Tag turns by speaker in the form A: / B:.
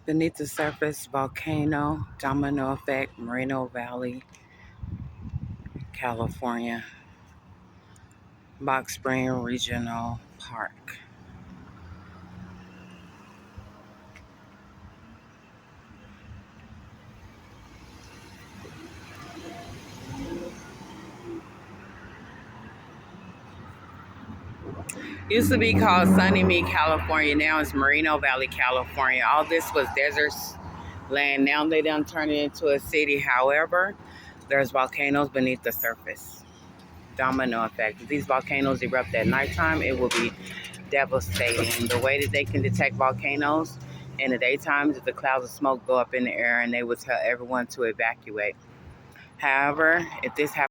A: Beneath the surface, volcano, domino effect, Moreno Valley, California, Box Spring Regional Park. Used to be called Sunny Mead, California. Now it's Moreno Valley, California. All this was desert land. Now they done turned it into a city. However, there's volcanoes beneath the surface. Domino effect. If these volcanoes erupt at nighttime, it will be devastating. The way that they can detect volcanoes in the daytime is the clouds of smoke go up in the air and they will tell everyone to evacuate. However, if this happens,